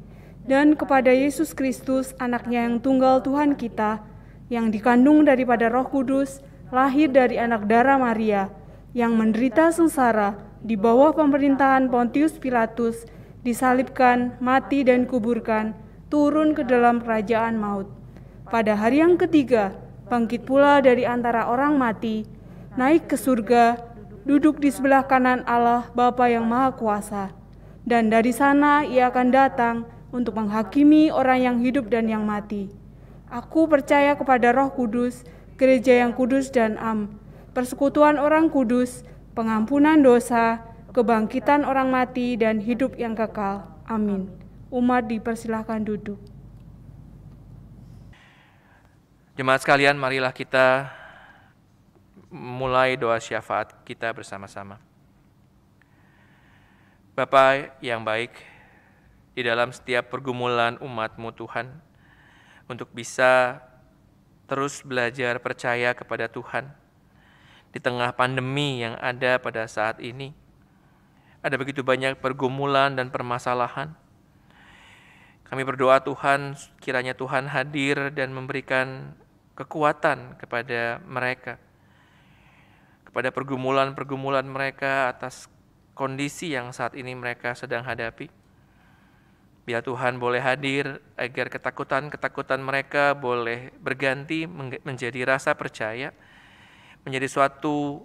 dan kepada Yesus Kristus, anaknya yang tunggal Tuhan kita, yang dikandung daripada Roh Kudus, lahir dari anak darah Maria, yang menderita sengsara di bawah pemerintahan Pontius Pilatus, disalibkan, mati dan kuburkan, turun ke dalam kerajaan maut. Pada hari yang ketiga, bangkit pula dari antara orang mati, naik ke surga, duduk di sebelah kanan Allah Bapa yang Maha Kuasa. Dan dari sana ia akan datang untuk menghakimi orang yang hidup dan yang mati. Aku percaya kepada Roh Kudus, gereja yang kudus dan persekutuan orang kudus, pengampunan dosa, kebangkitan orang mati, dan hidup yang kekal. Amin. Umat dipersilahkan duduk. Jemaat sekalian, marilah kita mulai doa syafaat kita bersama-sama. Bapa yang baik, di dalam setiap pergumulan umat-Mu Tuhan, untuk bisa terus belajar percaya kepada Tuhan, di tengah pandemi yang ada pada saat ini, ada begitu banyak pergumulan dan permasalahan. Kami berdoa Tuhan, kiranya Tuhan hadir dan memberikan kekuatan kepada mereka, kepada pergumulan-pergumulan mereka atas kondisi yang saat ini mereka sedang hadapi. Biar Tuhan boleh hadir agar ketakutan-ketakutan mereka boleh berganti menjadi rasa percaya, menjadi suatu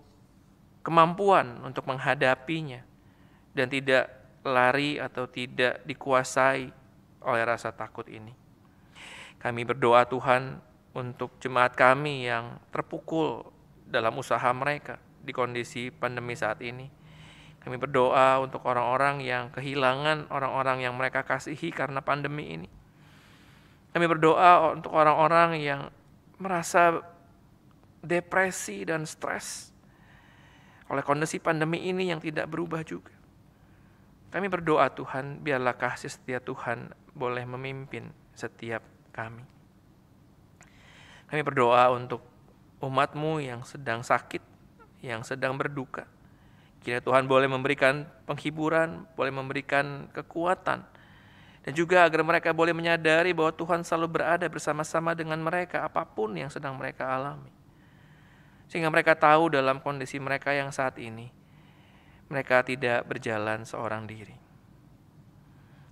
kemampuan untuk menghadapinya, dan tidak lari atau tidak dikuasai oleh rasa takut ini. Kami berdoa Tuhan untuk jemaat kami yang terpukul dalam usaha mereka di kondisi pandemi saat ini. Kami berdoa untuk orang-orang yang kehilangan orang-orang yang mereka kasihi karena pandemi ini. Kami berdoa untuk orang-orang yang merasa depresi dan stres oleh kondisi pandemi ini yang tidak berubah juga. Kami berdoa Tuhan, biarlah kasih setia Tuhan boleh memimpin setiap kami. Kami berdoa untuk umat-Mu yang sedang sakit, yang sedang berduka. Kiranya Tuhan boleh memberikan penghiburan, boleh memberikan kekuatan, dan juga agar mereka boleh menyadari bahwa Tuhan selalu berada bersama-sama dengan mereka apapun yang sedang mereka alami. Sehingga mereka tahu dalam kondisi mereka yang saat ini, mereka tidak berjalan seorang diri.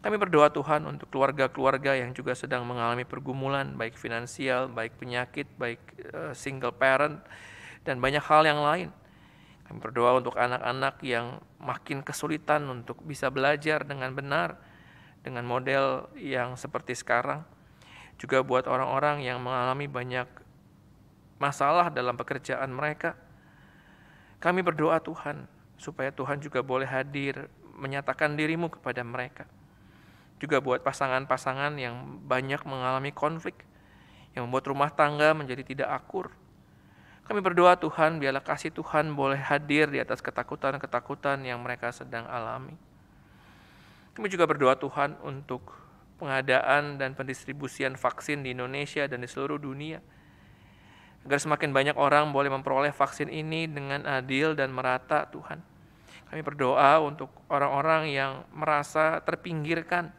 Kami berdoa Tuhan untuk keluarga-keluarga yang juga sedang mengalami pergumulan, baik finansial, baik penyakit, baik single parent, dan banyak hal yang lain. Kami berdoa untuk anak-anak yang makin kesulitan untuk bisa belajar dengan benar, dengan model yang seperti sekarang. Juga buat orang-orang yang mengalami banyak masalah dalam pekerjaan mereka. Kami berdoa Tuhan, supaya Tuhan juga boleh hadir, menyatakan diri-Mu kepada mereka. Juga buat pasangan-pasangan yang banyak mengalami konflik, yang membuat rumah tangga menjadi tidak akur. Kami berdoa Tuhan, biarlah kasih Tuhan boleh hadir di atas ketakutan-ketakutan yang mereka sedang alami. Kami juga berdoa Tuhan untuk pengadaan dan pendistribusian vaksin di Indonesia dan di seluruh dunia, agar semakin banyak orang boleh memperoleh vaksin ini dengan adil dan merata Tuhan. Kami berdoa untuk orang-orang yang merasa terpinggirkan,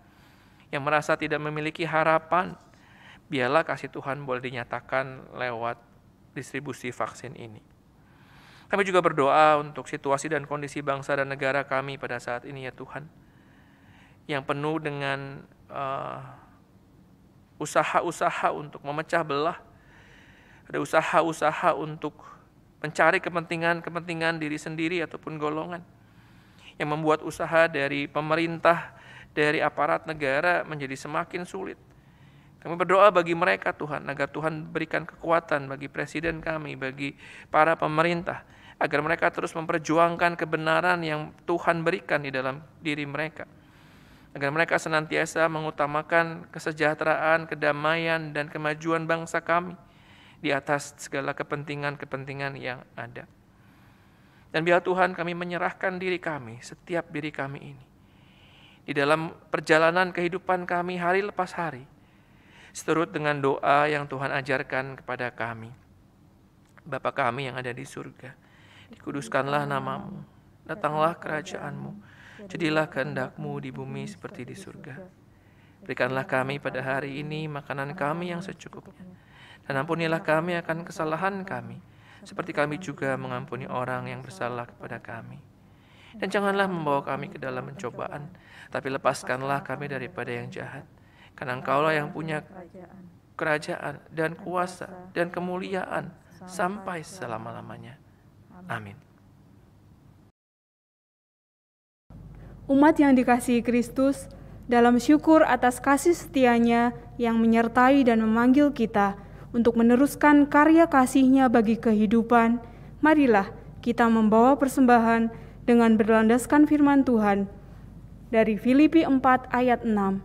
yang merasa tidak memiliki harapan. Biarlah kasih Tuhan boleh dinyatakan lewat distribusi vaksin ini. Kami juga berdoa untuk situasi dan kondisi bangsa dan negara kami pada saat ini ya Tuhan, yang penuh dengan usaha-usaha untuk memecah belah. Ada usaha-usaha untuk mencari kepentingan diri sendiri ataupun golongan, yang membuat usaha dari pemerintah, dari aparat negara menjadi semakin sulit. Kami berdoa bagi mereka Tuhan, agar Tuhan berikan kekuatan bagi presiden kami, bagi para pemerintah, agar mereka terus memperjuangkan kebenaran yang Tuhan berikan di dalam diri mereka. Agar mereka senantiasa mengutamakan kesejahteraan, kedamaian, dan kemajuan bangsa kami di atas segala kepentingan-kepentingan yang ada. Dan biar Tuhan kami menyerahkan diri kami, setiap diri kami ini, di dalam perjalanan kehidupan kami hari lepas hari, seturut dengan doa yang Tuhan ajarkan kepada kami. Bapa kami yang ada di surga, dikuduskanlah namamu, datanglah kerajaanmu, jadilah kehendak-Mu di bumi seperti di surga. Berikanlah kami pada hari ini makanan kami yang secukupnya, dan ampunilah kami akan kesalahan kami, seperti kami juga mengampuni orang yang bersalah kepada kami. Dan janganlah membawa kami ke dalam pencobaan, tapi lepaskanlah kami daripada yang jahat. Karena Engkaulah yang punya kerajaan dan kuasa dan kemuliaan sampai selama-lamanya. Amin. Umat yang dikasihi Kristus, dalam syukur atas kasih setia-Nya yang menyertai dan memanggil kita untuk meneruskan karya kasih-Nya bagi kehidupan, marilah kita membawa persembahan dengan berlandaskan firman Tuhan dari Filipi 4 ayat 6.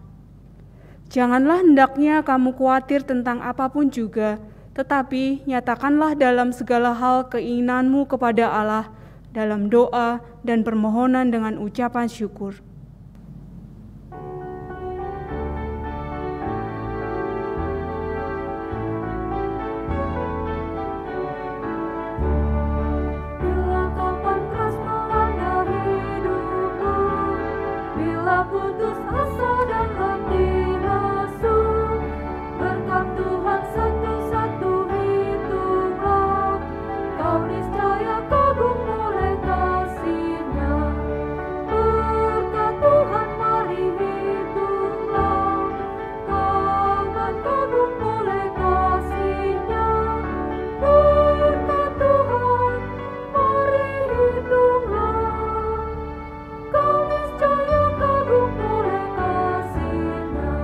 Janganlah hendaknya kamu khawatir tentang apapun juga, tetapi nyatakanlah dalam segala hal keinginanmu kepada Allah dalam doa dan permohonan dengan ucapan syukur. Putus asa dan letih lesu, berkat Tuhan satu-satu hitunglah, kau niscaya kagum oleh kasih-Nya. Berkat Tuhan mari hitunglah, kau kan kagum oleh kasih-Nya. Berkat Tuhan mari hitunglah, kau niscaya kagum oleh kasih-Nya.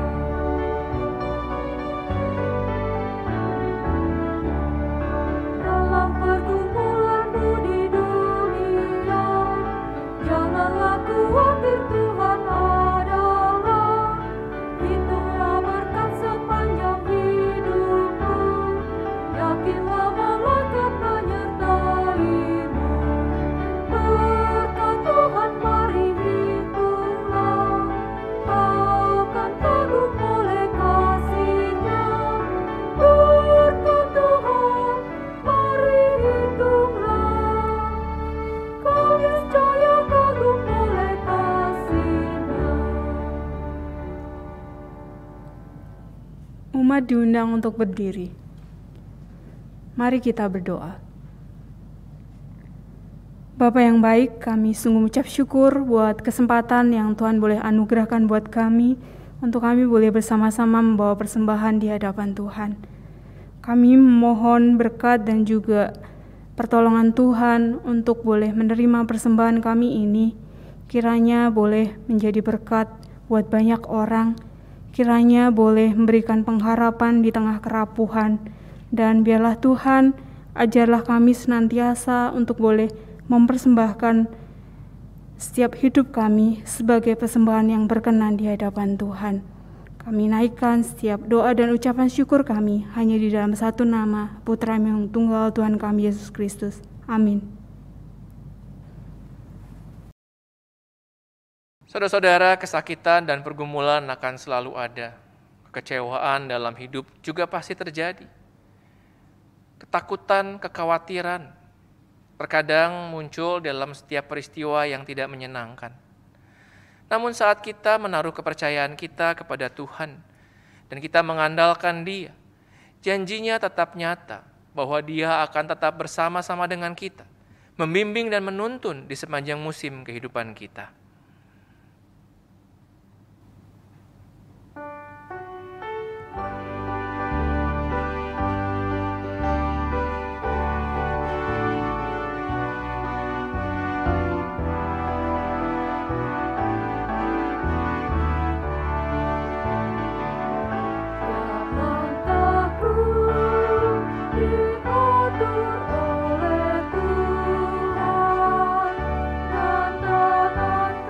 Dalam pergumulanmu di dunia, janganlah khawatir, Tuhan adalah. Hitunglah berkat sepanjang hidupmu, yakinlah malaikat menyertai-Mu. Berkat Tuhan mari hitunglah, kau kan kagum oleh kasih-Nya. Berkat Tuhan mari hitunglah, kau niscaya kagum oleh kasih-Nya. Umat diundang untuk berdiri. Mari kita berdoa. Bapa yang baik, kami sungguh mengucap syukur buat kesempatan yang Tuhan boleh anugerahkan buat kami, untuk kami boleh bersama-sama membawa persembahan di hadapan Tuhan. Kami memohon berkat dan juga pertolongan Tuhan untuk boleh menerima persembahan kami ini, kiranya boleh menjadi berkat buat banyak orang, kiranya boleh memberikan pengharapan di tengah kerapuhan, dan biarlah Tuhan ajarlah kami senantiasa untuk boleh mempersembahkan setiap hidup kami sebagai persembahan yang berkenan di hadapan Tuhan. Kami naikkan setiap doa dan ucapan syukur kami hanya di dalam satu nama, Putra yang tunggal Tuhan kami Yesus Kristus. Amin. Saudara-saudara, kesakitan dan pergumulan akan selalu ada. Kekecewaan dalam hidup juga pasti terjadi. Ketakutan, kekhawatiran terkadang muncul dalam setiap peristiwa yang tidak menyenangkan. Namun saat kita menaruh kepercayaan kita kepada Tuhan dan kita mengandalkan Dia, janjinya tetap nyata bahwa Dia akan tetap bersama-sama dengan kita, membimbing dan menuntun di sepanjang musim kehidupan kita. Langkahku diatur oleh Tuhan, dan tanah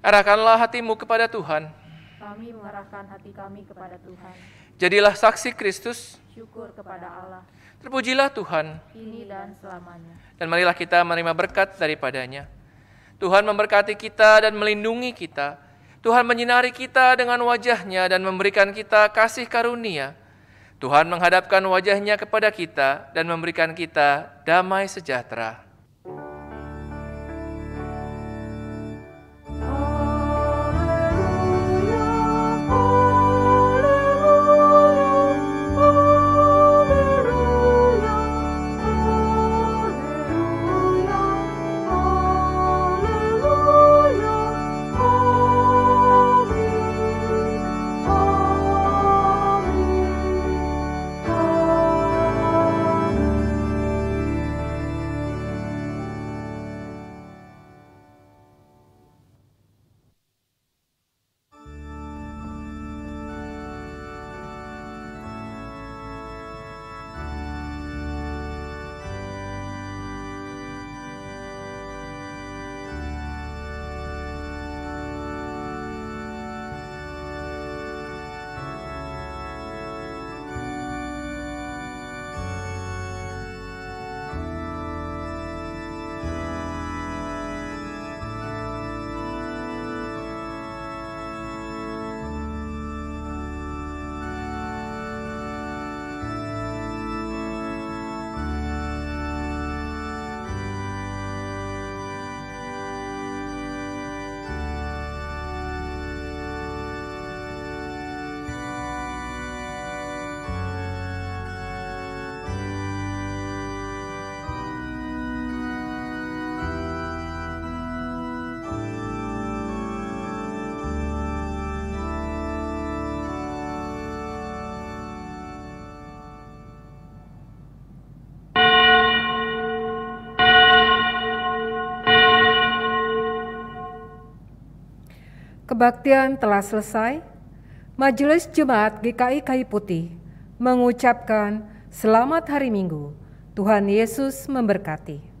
Arahkanlah hatimu kepada Tuhan. Kami mengarahkan hati kami kepada Tuhan. Jadilah saksi Kristus. Syukur kepada Allah, Terpujilah Tuhan. kini dan selamanya. Dan marilah kita menerima berkat daripadanya. Tuhan memberkati kita dan melindungi kita. Tuhan menyinari kita dengan wajah-Nya dan memberikan kita kasih karunia. Tuhan menghadapkan wajah-Nya kepada kita dan memberikan kita damai sejahtera. Kebaktian telah selesai. Majelis Jemaat GKI Kayu Putih mengucapkan selamat hari Minggu. Tuhan Yesus memberkati.